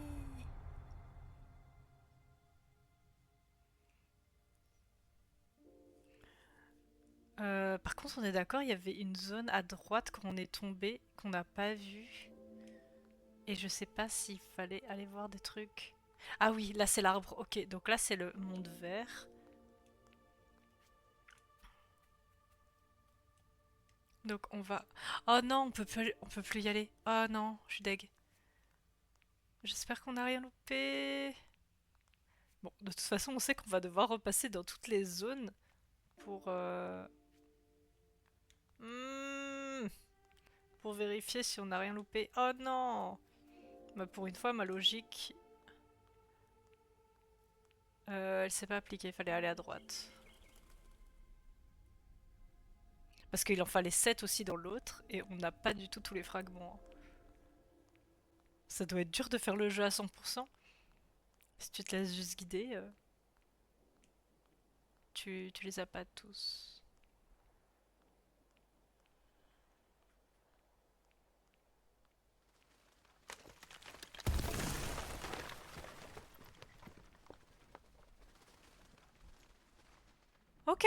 Par contre on est d'accord, il y avait une zone à droite quand on est tombé qu'on n'a pas vue. Et je sais pas s'il fallait aller voir des trucs. Ah oui, là c'est l'arbre. Ok, donc là c'est le monde vert. Donc on va... Oh non, on peut plus y aller. Oh non, je suis deg. J'espère qu'on n'a rien loupé. Bon, de toute façon, on sait qu'on va devoir repasser dans toutes les zones pour... hmm, pour vérifier si on n'a rien loupé. Oh non! Bah pour une fois, ma logique... elle s'est pas appliquée, il fallait aller à droite. Parce qu'il en fallait 7 aussi dans l'autre, et on n'a pas du tout tous les fragments. Ça doit être dur de faire le jeu à 100%. Si tu te laisses juste guider, tu les as pas tous. Ok!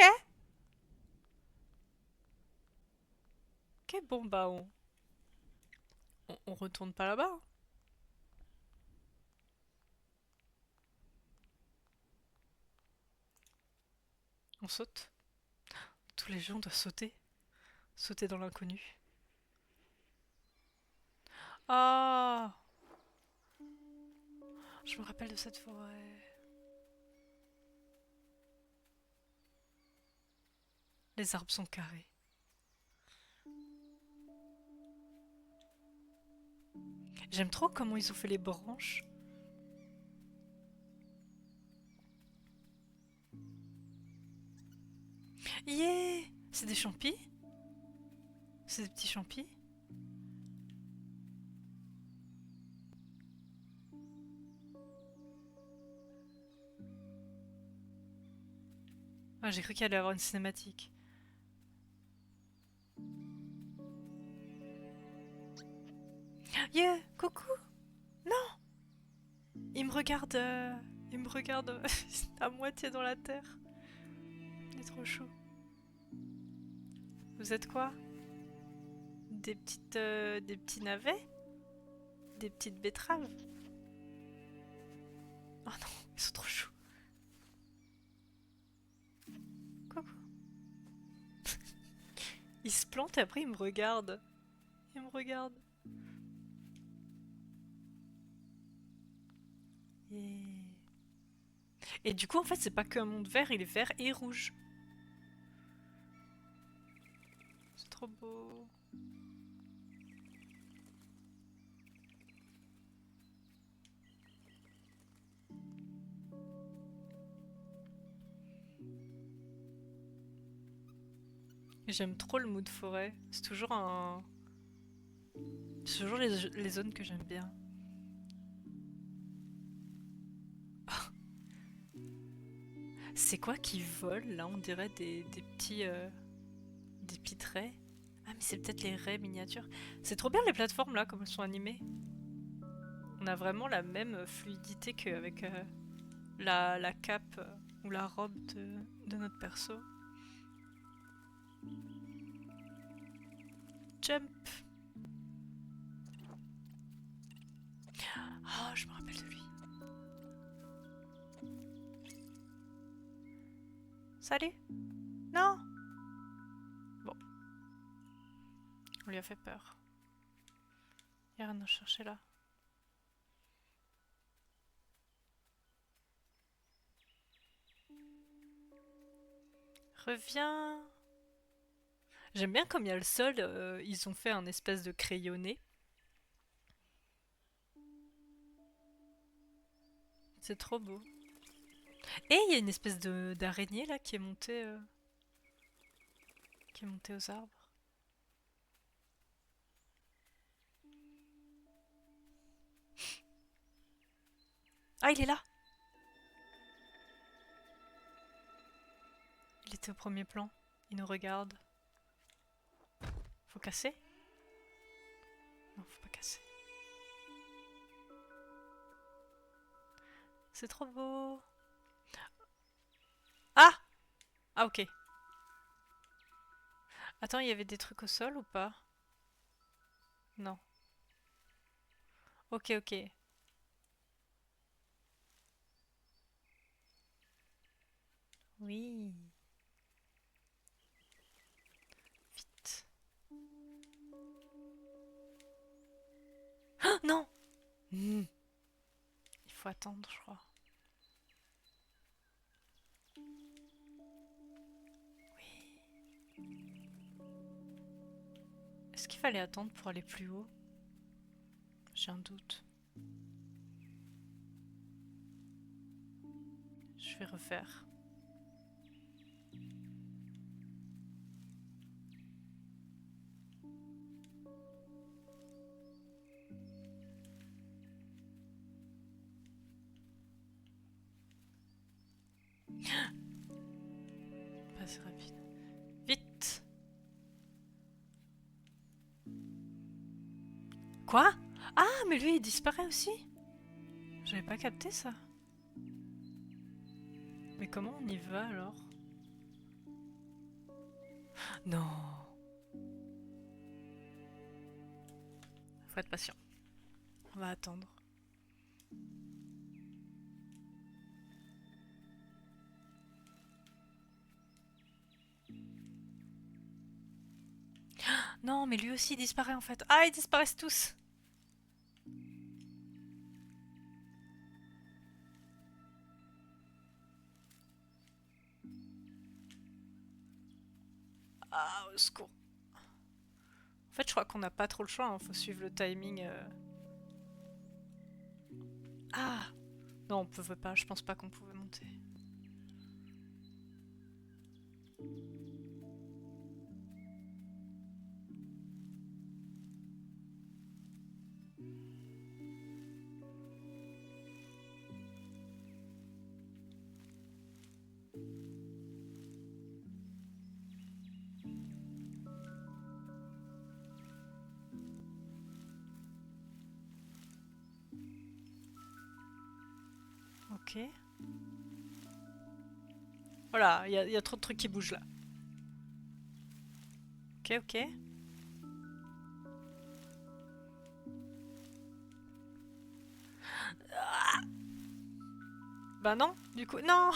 Ok, bon bah on retourne pas là-bas. Hein. On saute. Tous les gens doivent sauter. Sauter dans l'inconnu. Ah! Je me rappelle de cette forêt. Les arbres sont carrés. J'aime trop comment ils ont fait les branches. Yeah! C'est des champis? C'est des petits champis? Ah, j'ai cru qu'il allait avoir une cinématique. Yeah! Coucou! Non! Il me regarde... Il me regarde à moitié dans la terre. Il est trop chou. Vous êtes quoi? Des petits navets? Des petites betteraves? Oh non, ils sont trop choux. Coucou. Il se plante et après il me regarde. Il me regarde. Yeah. Et du coup, en fait, c'est pas qu'un monde vert, il est vert et rouge. C'est trop beau. J'aime trop le mood forêt. C'est toujours un... C'est toujours les zones que j'aime bien. C'est quoi qui vole là? On dirait des petites raies. Ah mais c'est peut-être les raies miniatures. C'est trop bien les plateformes là, comme elles sont animées. On a vraiment la même fluidité qu'avec la cape ou la robe de notre perso. Jump! Oh, je me rappelle de lui. Salut! Non! Bon, on lui a fait peur. Y'a rien à chercher là. Reviens! J'aime bien comme il y a le sol, ils ont fait un espèce de crayonné. C'est trop beau. Et il y a une espèce d'araignée là qui est montée aux arbres. Ah, il est là! Il était au premier plan. Il nous regarde. Faut casser? Non, faut pas casser. C'est trop beau! Ah! Ah, ok. Attends, il y avait des trucs au sol ou pas? Non. Ok, ok. Oui. Vite. Ah, non! Il faut attendre, je crois. Est-ce qu'il fallait attendre pour aller plus haut? J'ai un doute. Je vais refaire. Pas assez rapide. Vite! Quoi? Ah, mais lui, il disparaît aussi? J'avais pas capté ça. Mais comment on y va alors? Non! Faut être patient. On va attendre. Non, mais lui aussi il disparaît en fait. Ah, ils disparaissent tous! Ah, au secours. En fait, je crois qu'on n'a pas trop le choix, hein. Faut suivre le timing. Ah! Non, on pouvait pas, je pense pas qu'on pouvait monter. Ok. Voilà, il y a trop de trucs qui bougent là. Ok, ok. Bah non, du coup, non!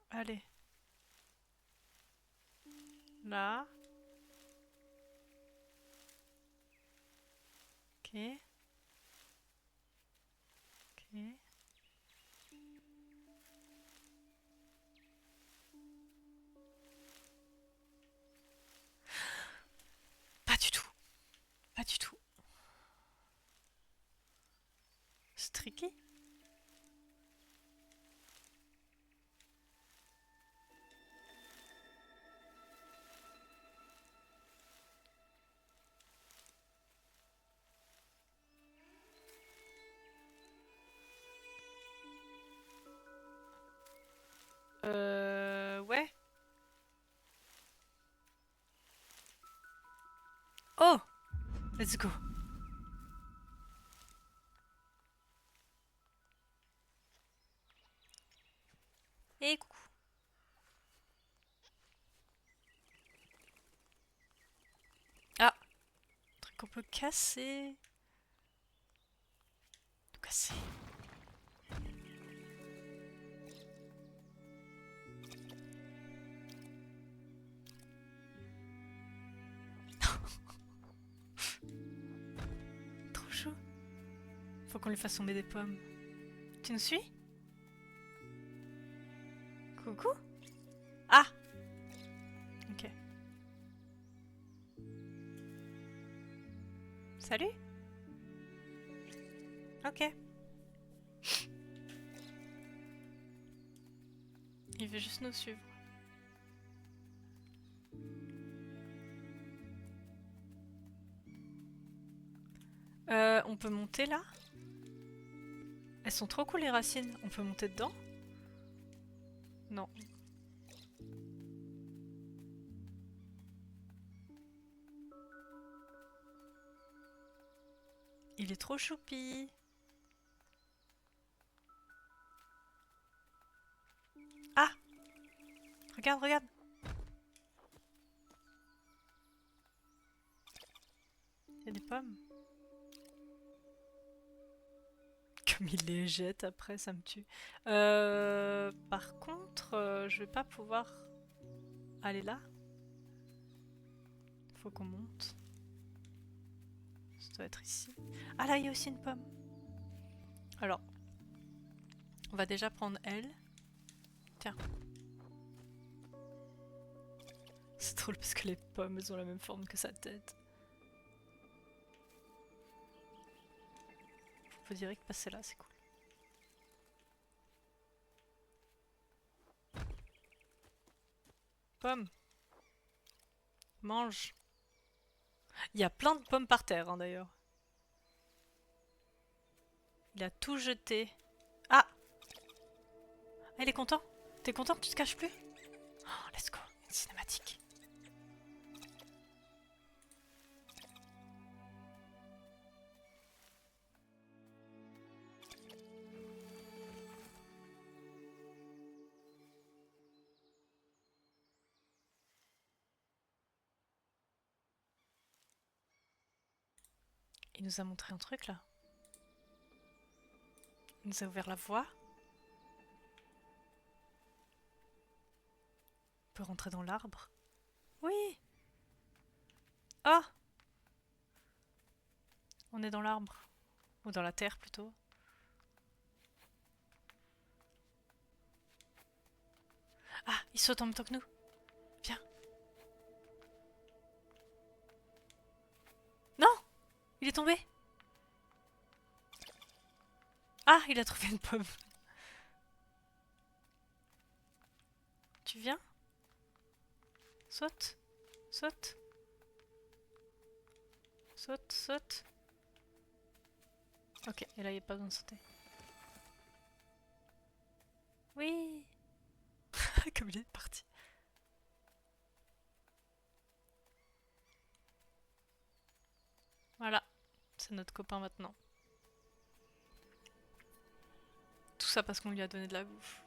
Allez. Là. Ok. Ok. Pas du tout. Pas du tout. C'est tricky. Ouais. Oh! Let's go. Et coucou. Ah! Truc qu'on peut casser. Tout casser. Trop chaud. Faut qu'on lui fasse tomber des pommes. Tu nous suis? Coucou? Ah! Ok. Salut? Ok. Il veut juste nous suivre. On peut monter là? Elles sont trop cool les racines. On peut monter dedans? Non. Il est trop choupi. Ah! Regarde, regarde. Il y a des pommes. Comme il les jette après, ça me tue. Par contre, je vais pas pouvoir aller là. Faut qu'on monte. Ça doit être ici. Ah là, il y a aussi une pomme. Alors, on va déjà prendre elle. Tiens. C'est drôle parce que les pommes, elles ont la même forme que sa tête. Faut direct passer là, c'est cool. Pomme. Mange. Il y a plein de pommes par terre, hein, d'ailleurs. Il a tout jeté. Ah! Ah, il est content? T'es content? Tu te caches plus? Oh, let's go. Une cinématique. Il nous a montré un truc là. Il nous a ouvert la voie. On peut rentrer dans l'arbre. Oui! Oh! On est dans l'arbre. Ou dans la terre plutôt. Il saute en même temps que nous. Viens. Non! Il est tombé. Ah, il a trouvé une pomme. Tu viens? Saute. Saute. Saute, saute. Ok, et là il n'y a pas besoin de sauter. Oui. Comme il est parti. Voilà, c'est notre copain maintenant. Tout ça parce qu'on lui a donné de la bouffe.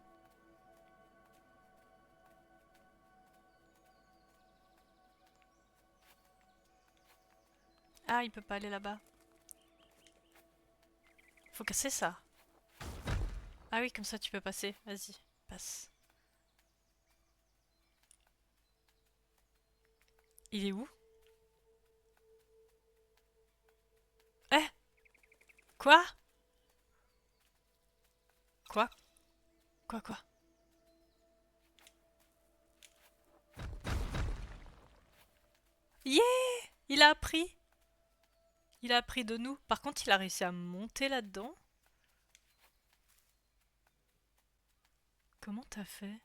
Ah, il peut pas aller là-bas. Faut casser ça. Ah oui, comme ça tu peux passer. Vas-y, passe. Il est où? Eh? Quoi? Quoi? Quoi? Yeah! Il a appris. Il a appris de nous. Par contre, il a réussi à monter là-dedans. Comment t'as fait?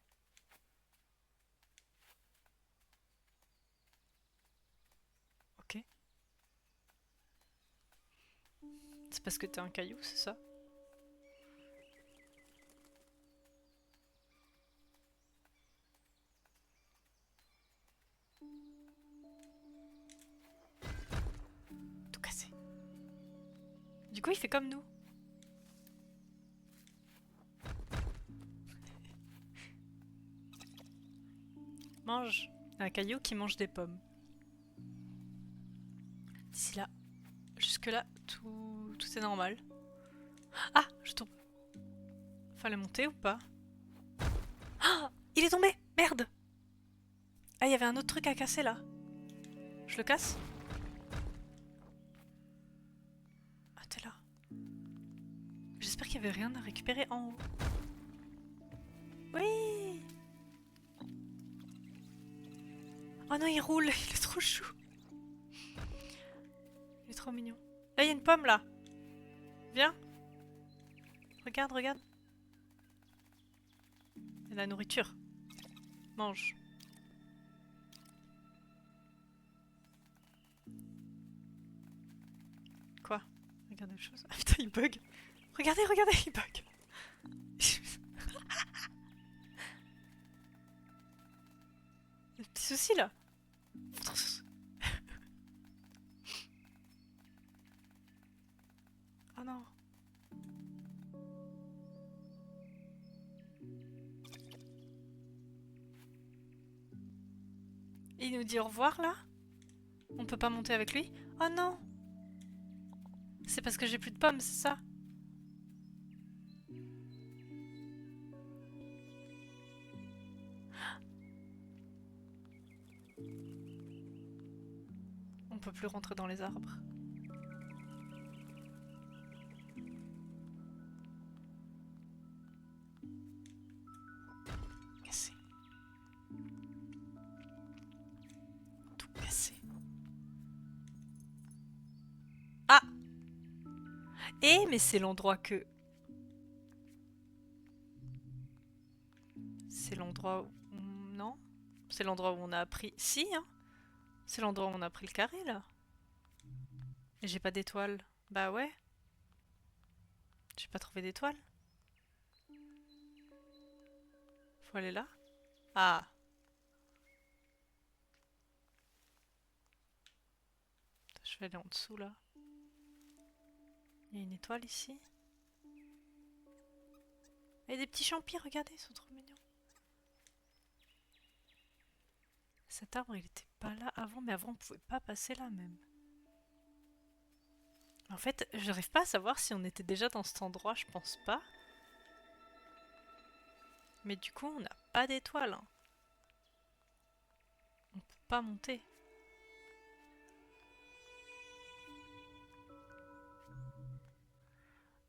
Ok. C'est parce que t'es un caillou, c'est ça? Tout cassé. Du coup, il fait comme nous. Mange. Un caillou qui mange des pommes. D'ici là. Jusque là, tout est normal. Ah, je tombe. Fallait monter ou pas? Ah, il est tombé. Merde. Ah, il y avait un autre truc à casser là. Je le casse? Ah, t'es là. J'espère qu'il y avait rien à récupérer en haut. Oui. Oh non, il roule. Il est trop chou. Il est trop mignon. Là, il y a une pomme là. Viens. Regarde, regarde. Il y a de la nourriture. Mange. Quoi? Regarde autre chose. Ah putain, il bug. Regardez, regardez, il bug. Des petits soucis là. Oh non. Il nous dit au revoir là? On peut pas monter avec lui? Oh non! C'est parce que j'ai plus de pommes, c'est ça? On peut plus rentrer dans les arbres. Cassé. Tout cassé. Ah! Eh, mais c'est l'endroit que... C'est l'endroit où... Non? C'est l'endroit où on a appris... Si, hein? C'est l'endroit où on a pris le carré, là. Et j'ai pas d'étoile. Bah ouais. J'ai pas trouvé d'étoile. Faut aller là? Ah. Je vais aller en dessous, là. Il y a une étoile ici. Et des petits champis, regardez, ils sont trop mignons. Cet arbre, il était pas là avant, mais avant, on pouvait pas passer là, même. En fait, j'arrive pas à savoir si on était déjà dans cet endroit, je pense pas. Mais du coup, on n'a pas d'étoile. Hein. On peut pas monter.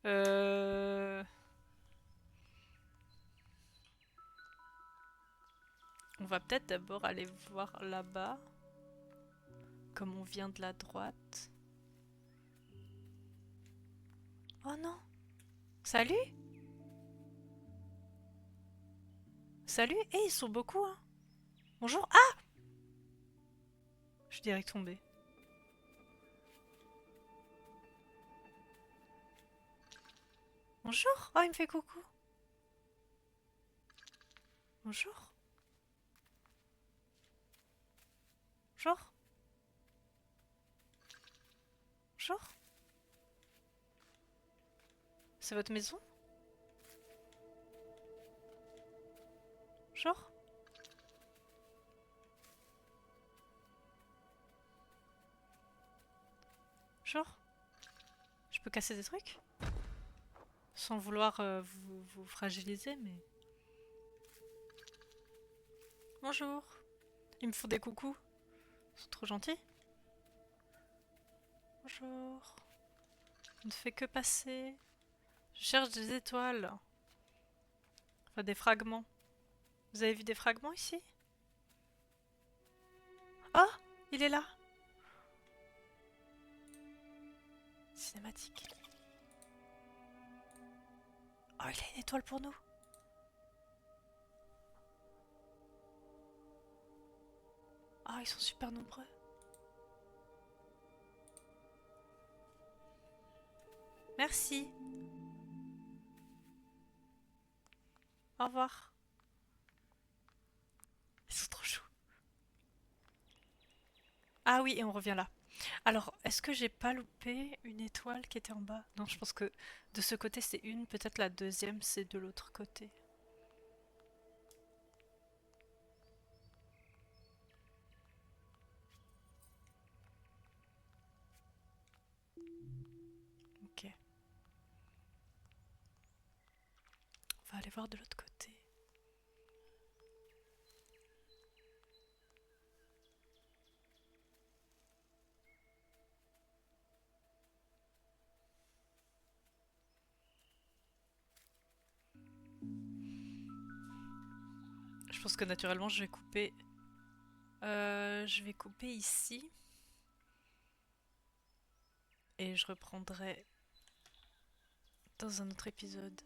Euh... On va peut-être d'abord aller voir là-bas. Comme on vient de la droite. Oh non! Salut! Salut! Eh, ils sont beaucoup, hein! Bonjour! Ah! Je suis direct tombée. Bonjour! Oh, il me fait coucou! Bonjour! Bonjour! Bonjour! C'est votre maison? Bonjour! Bonjour! Je peux casser des trucs? Sans vouloir vous fragiliser, mais... Bonjour! Ils me font des coucous. Ils sont trop gentils. Bonjour. On ne fait que passer. Je cherche des étoiles. Enfin, des fragments. Vous avez vu des fragments ici? Oh! Il est là! Cinématique. Oh, il a une étoile pour nous! Oh, ils sont super nombreux. Merci. Au revoir. Ils sont trop choux. Ah oui, et on revient là. Alors, est-ce que j'ai pas loupé une étoile qui était en bas? Non, je pense que de ce côté c'est une, peut-être la deuxième c'est de l'autre côté. Ok. On va aller voir de l'autre côté. Je pense que naturellement je vais couper. Je vais couper ici. Et je reprendrai dans un autre épisode.